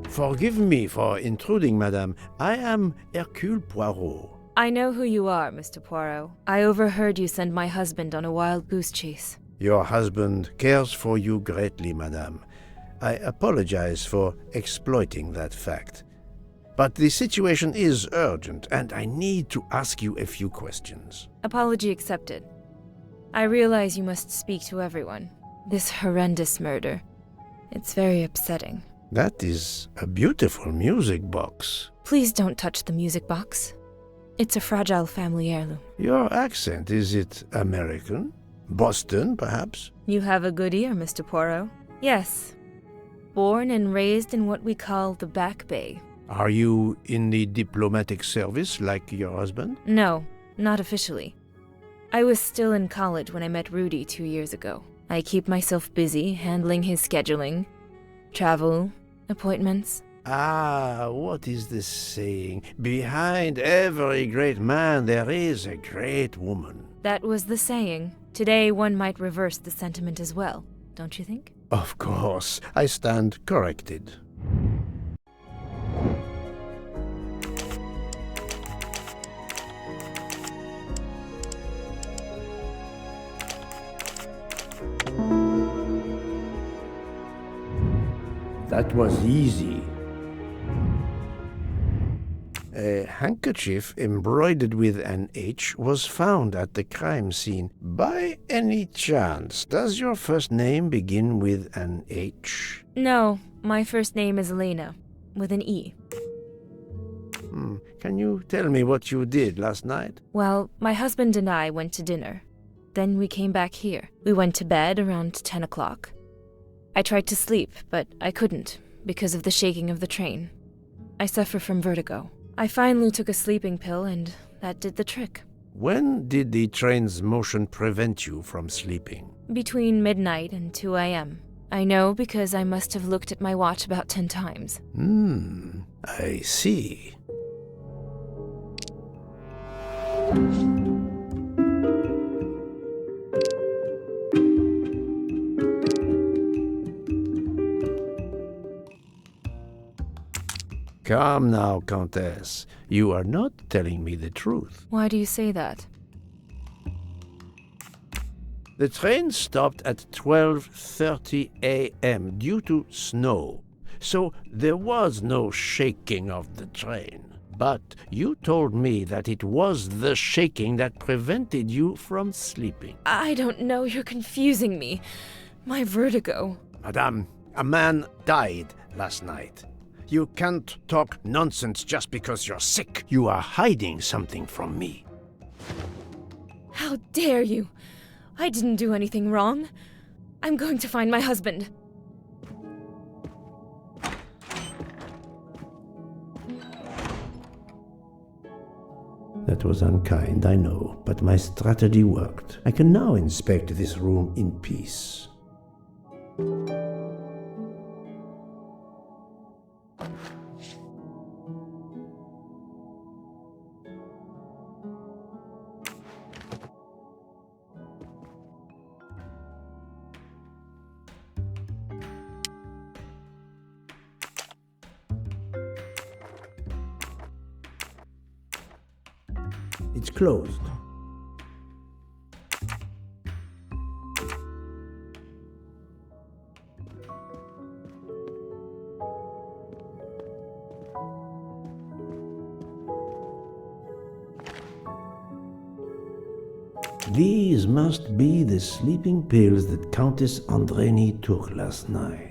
Forgive me for intruding, madame. I am Hercule Poirot. I know who you are, Mr. Poirot. I overheard you send my husband on a wild goose chase. Your husband cares for you greatly, madame. I apologize for exploiting that fact. But the situation is urgent, and I need to ask you a few questions. Apology accepted. I realize you must speak to everyone. This horrendous murder. It's very upsetting. That is a beautiful music box. Please don't touch the music box. It's a fragile family heirloom. Your accent, is it American? Boston, perhaps? You have a good ear, Mr. Poirot. Yes. Born and raised in what we call the Back Bay. Are you in the diplomatic service like your husband? No, not officially. I was still in college when I met Rudy 2 years ago. I keep myself busy handling his scheduling, travel, appointments. Ah, what is the saying? Behind every great man there is a great woman. That was the saying. Today one might reverse the sentiment as well, don't you think? Of course, I stand corrected. That was easy. A handkerchief embroidered with an H was found at the crime scene. By any chance, does your first name begin with an H? No, my first name is Elena, with an E. Can you tell me what you did last night? Well, my husband and I went to dinner. Then we came back here. We went to bed around 10 o'clock. I tried to sleep, but I couldn't, because of the shaking of the train. I suffer from vertigo. I finally took a sleeping pill, and that did the trick. When did the train's motion prevent you from sleeping? Between midnight and 2 a.m. I know because I must have looked at my watch about 10 times. I see. Come now, Countess. You are not telling me the truth. Why do you say that? The train stopped at 12:30 a.m. due to snow, so there was no shaking of the train. But you told me that it was the shaking that prevented you from sleeping. I don't know, you're confusing me. My vertigo. Madame, a man died last night. You can't talk nonsense just because you're sick. You are hiding something from me. How dare you? I didn't do anything wrong. I'm going to find my husband. That was unkind, I know, but my strategy worked. I can now inspect this room in peace. It's closed. These must be the sleeping pills that Countess Andreni took last night.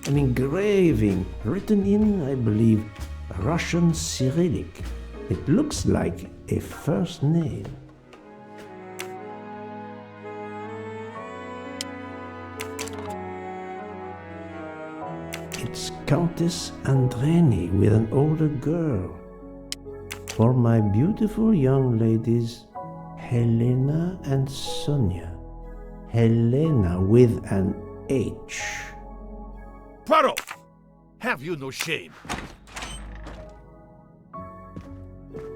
an engraving written in, I believe, Russian Cyrillic. It looks like a first name. It's Countess Andreni with an older girl. For my beautiful young ladies, Helena and Sonia. Helena with an H. Poirot! Have you no shame?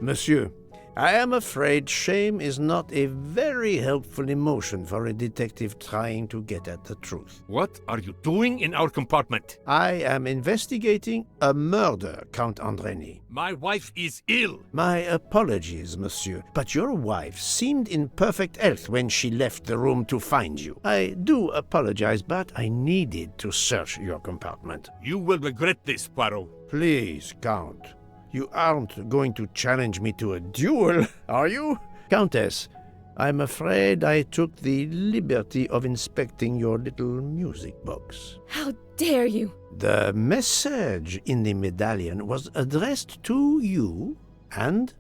Monsieur, I am afraid shame is not a very helpful emotion for a detective trying to get at the truth. What are you doing in our compartment? I am investigating a murder, Count Andreni. My wife is ill. My apologies, monsieur, but your wife seemed in perfect health when she left the room to find you. I do apologize, but I needed to search your compartment. You will regret this, Poirot. Please, Count. You aren't going to challenge me to a duel, are you? Countess, I'm afraid I took the liberty of inspecting your little music box. How dare you! The message in the medallion was addressed to you and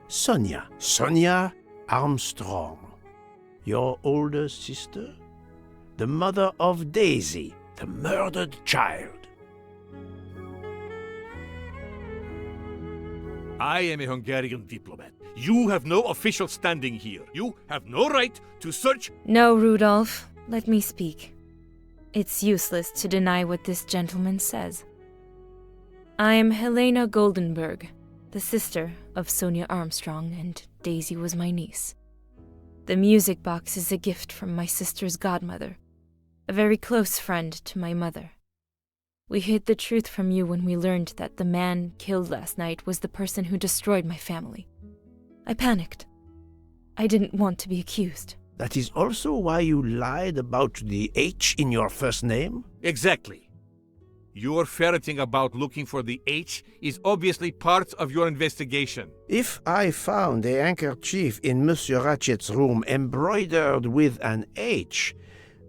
Sonia. Sonia Armstrong, your older sister, the mother of Daisy, the murdered child. I am a Hungarian diplomat. You have no official standing here. You have no right to search. No, Rudolph. Let me speak. It's useless to deny what this gentleman says. I am Helena Goldenberg, the sister of Sonia Armstrong, and Daisy was my niece. The music box is a gift from my sister's godmother, a very close friend to my mother. We hid the truth from you when we learned that the man killed last night was the person who destroyed my family. I panicked. I didn't want to be accused. That is also why you lied about the H in your first name? Exactly. Your ferreting about looking for the H is obviously part of your investigation. If I found a handkerchief in Monsieur Ratchet's room embroidered with an H,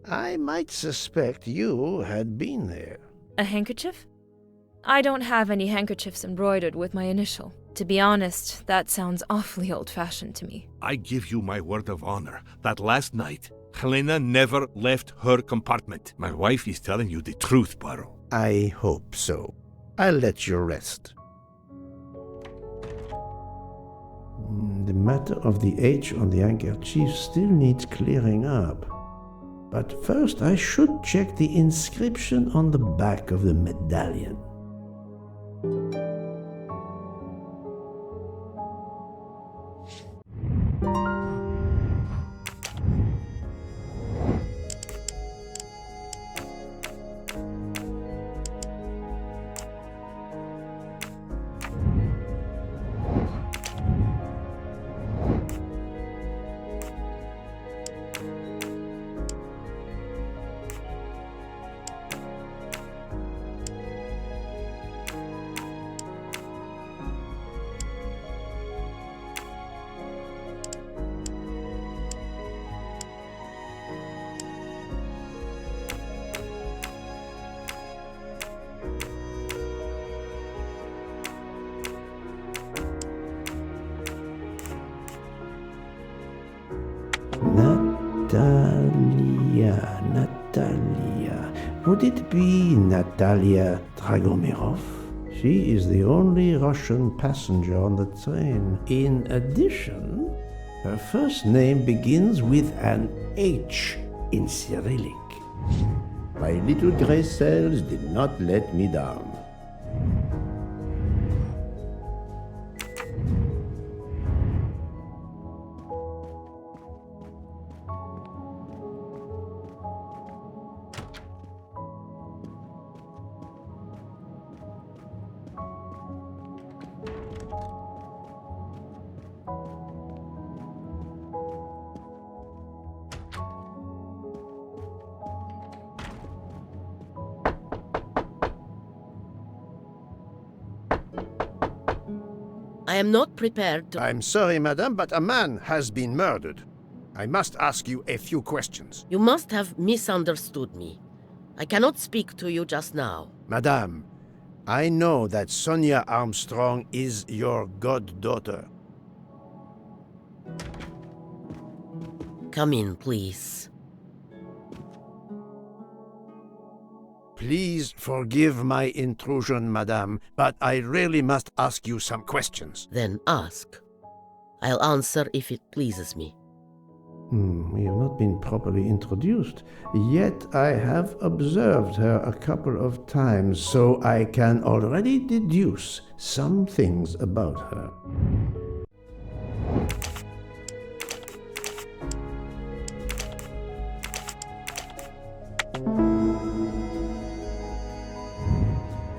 I might suspect you had been there. A handkerchief? I don't have any handkerchiefs embroidered with my initial. To be honest, that sounds awfully old-fashioned to me. I give you my word of honor that last night, Helena never left her compartment. My wife is telling you the truth, Poirot. I hope so. I'll let you rest. The matter of the H on the handkerchief still needs clearing up. But first I should check the inscription on the back of the medallion. Natalia. Would it be Natalia Dragomirov? She is the only Russian passenger on the train. In addition, her first name begins with an H in Cyrillic. My little gray cells did not let me down. I am not prepared to... I'm sorry, madame, but a man has been murdered. I must ask you a few questions. You must have misunderstood me. I cannot speak to you just now. Madame, I know that Sonia Armstrong is your goddaughter. Come in, please. Please forgive my intrusion, madame, but I really must ask you some questions. Then ask. I'll answer if it pleases me. We have not been properly introduced, yet I have observed her a couple of times, so I can already deduce some things about her.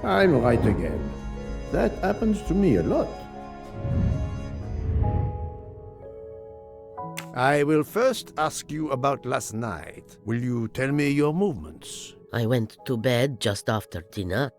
I'm right again. That happens to me a lot. I will first ask you about last night. Will you tell me your movements? I went to bed just after dinner.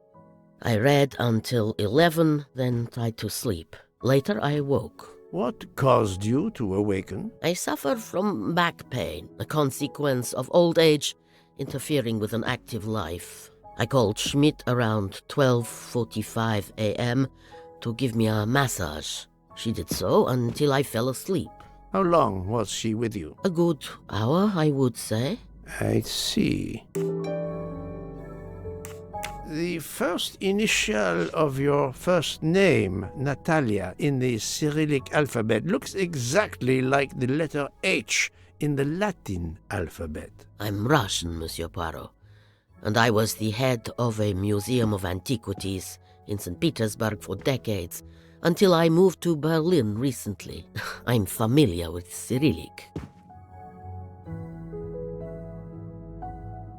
I read until 11, then tried to sleep. Later I woke. What caused you to awaken? I suffer from back pain, a consequence of old age interfering with an active life. I called Schmidt around 12:45 a.m. to give me a massage. She did so until I fell asleep. How long was she with you? A good hour, I would say. I see. The first initial of your first name, Natalia, in the Cyrillic alphabet looks exactly like the letter H in the Latin alphabet. I'm Russian, Monsieur Poirot, and I was the head of a museum of antiquities in St. Petersburg for decades, until I moved to Berlin recently. I'm familiar with Cyrillic.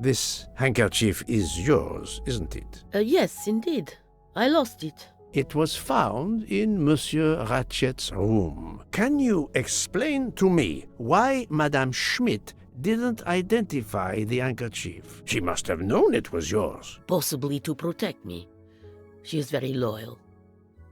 This handkerchief is yours, isn't it? Yes, indeed. I lost it. It was found in Monsieur Ratchet's room. Can you explain to me why Madame Schmidt didn't identify the handkerchief? She must have known it was yours. Possibly to protect me. She is very loyal.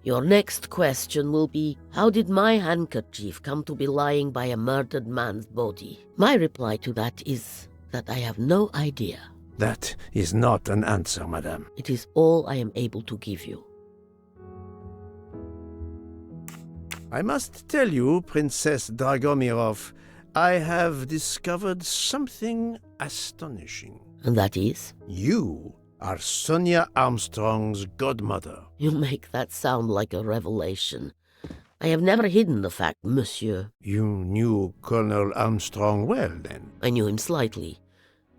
Your next question will be, how did my handkerchief come to be lying by a murdered man's body? My reply to that is that I have no idea. That is not an answer, madame. It is all I am able to give you. I must tell you, Princess Dragomirov, I have discovered something astonishing. And that is? You are Sonia Armstrong's godmother. You make that sound like a revelation. I have never hidden the fact, monsieur. You knew Colonel Armstrong well, then? I knew him slightly,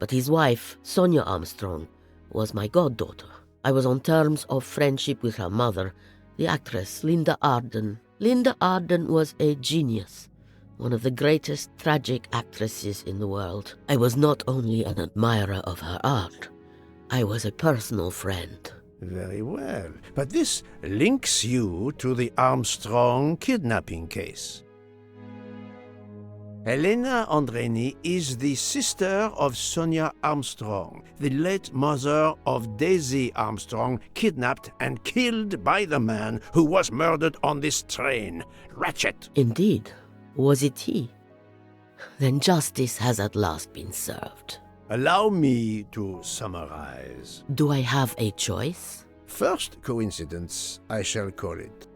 but his wife, Sonia Armstrong, was my goddaughter. I was on terms of friendship with her mother, the actress Linda Arden. Linda Arden was a genius, one of the greatest tragic actresses in the world. I was not only an admirer of her art, I was a personal friend. Very well. But this links you to the Armstrong kidnapping case. Helena Andreni is the sister of Sonia Armstrong, the late mother of Daisy Armstrong, kidnapped and killed by the man who was murdered on this train, Ratchet. Indeed. Was it he? Then justice has at last been served. Allow me to summarize. Do I have a choice? First coincidence, I shall call it.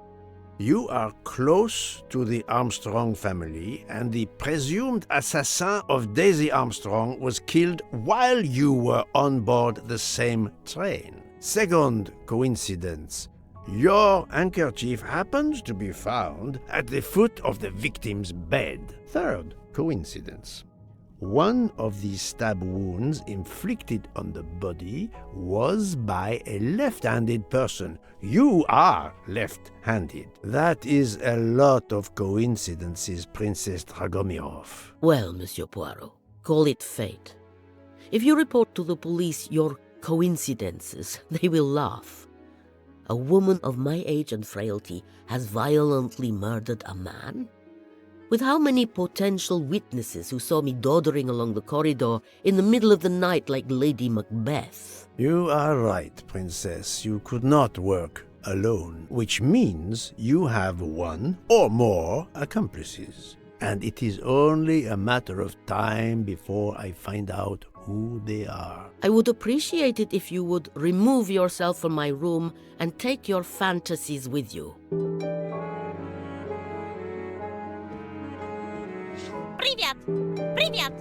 You are close to the Armstrong family, and the presumed assassin of Daisy Armstrong was killed while you were on board the same train. Second coincidence. Your handkerchief happens to be found at the foot of the victim's bed. Third coincidence. One of the stab wounds inflicted on the body was by a left-handed person. You are left-handed. That is a lot of coincidences, Princess Dragomirov. Well, Monsieur Poirot, call it fate. If you report to the police your coincidences, they will laugh. A woman of my age and frailty has violently murdered a man? With how many potential witnesses who saw me doddering along the corridor in the middle of the night like Lady Macbeth? You are right, Princess. You could not work alone, which means you have one or more accomplices. And it is only a matter of time before I find out who they are. I would appreciate it if you would remove yourself from my room and take your fantasies with you. Привет! Привет!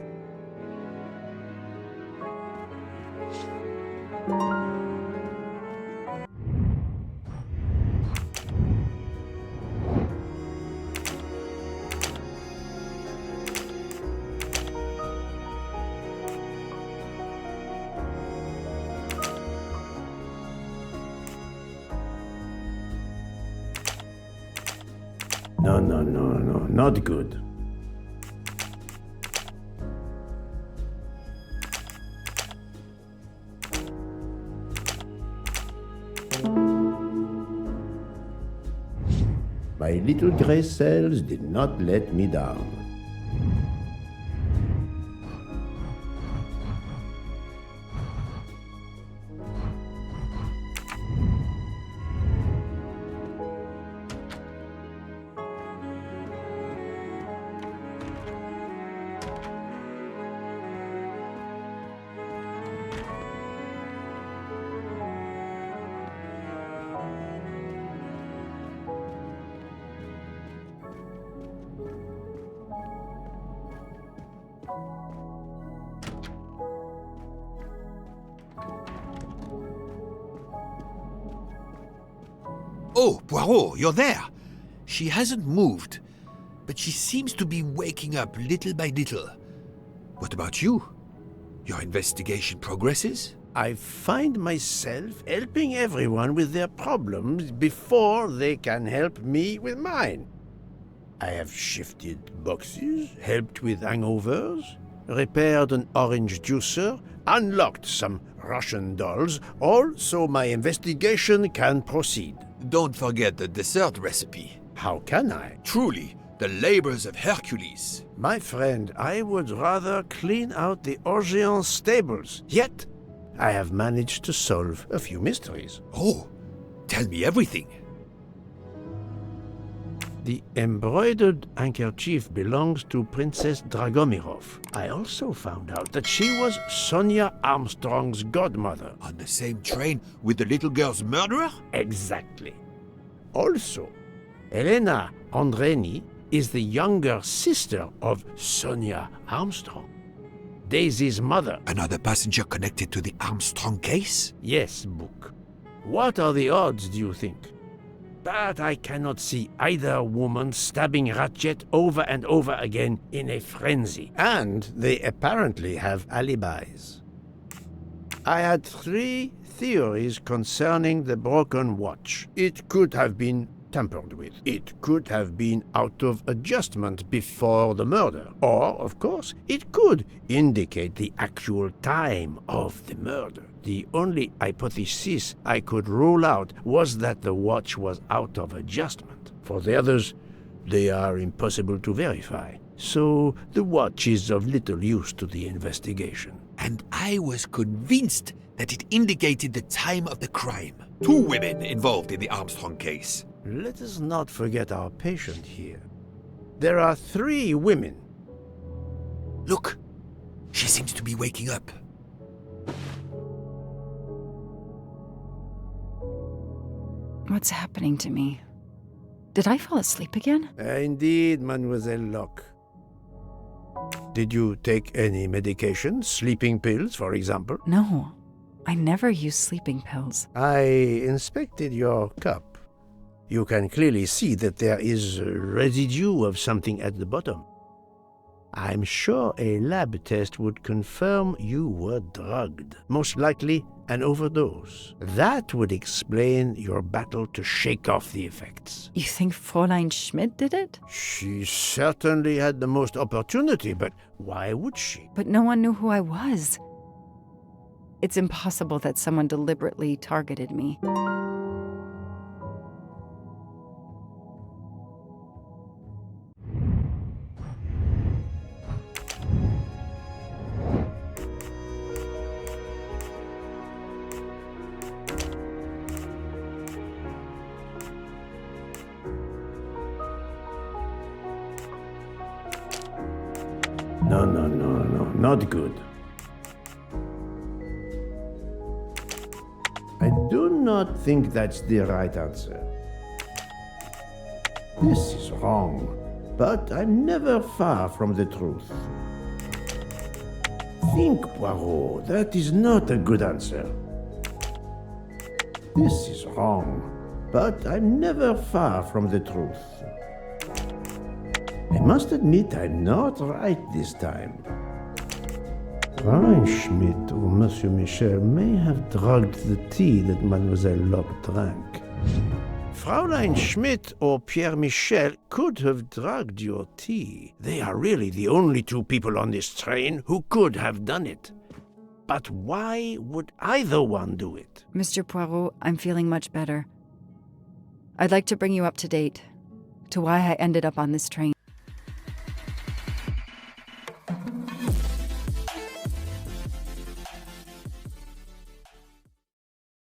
No, not good. My little gray cells did not let me down. Oh, Poirot, you're there. She hasn't moved, but she seems to be waking up little by little. What about you? Your investigation progresses? I find myself helping everyone with their problems before they can help me with mine. I have shifted boxes, helped with hangovers, repaired an orange juicer, unlocked some Russian dolls, all so my investigation can proceed. Don't forget the dessert recipe. How can I? Truly, the labors of Hercules. My friend, I would rather clean out the Orient stables. Yet, I have managed to solve a few mysteries. Oh, tell me everything. The embroidered handkerchief belongs to Princess Dragomirov. I also found out that she was Sonia Armstrong's godmother. On the same train with the little girl's murderer? Exactly. Also, Elena Andreni is the younger sister of Sonia Armstrong, Daisy's mother. Another passenger connected to the Armstrong case? Yes, Book. What are the odds, do you think? But I cannot see either woman stabbing Ratchet over and over again in a frenzy. And they apparently have alibis. I had 3 theories concerning the broken watch. It could have been tampered with. It could have been out of adjustment before the murder. Or, of course, it could indicate the actual time of the murder. The only hypothesis I could rule out was that the watch was out of adjustment. For the others, they are impossible to verify. So the watch is of little use to the investigation. And I was convinced that it indicated the time of the crime. 2 women involved in the Armstrong case. Let us not forget our patient here. There are 3 women. Look, she seems to be waking up. What's happening to me? Did I fall asleep again? Indeed, Mademoiselle Locke. Did you take any medication? Sleeping pills, for example? No, I never use sleeping pills. I inspected your cup. You can clearly see that there is a residue of something at the bottom. I'm sure a lab test would confirm you were drugged. Most likely an overdose. That would explain your battle to shake off the effects. You think Fräulein Schmidt did it? She certainly had the most opportunity, but why would she? But no one knew who I was. It's impossible that someone deliberately targeted me. No, not good. I do not think that's the right answer. This is wrong, but I'm never far from the truth. Think, Poirot, that is not a good answer. This is wrong, but I'm never far from the truth. I must admit I'm not right this time. Fräulein Schmidt or Monsieur Michel may have drugged the tea that Mademoiselle Locke drank. Fräulein Schmidt or Pierre Michel could have drugged your tea. They are really the only two people on this train who could have done it. But why would either one do it? Mr. Poirot, I'm feeling much better. I'd like to bring you up to date to why I ended up on this train.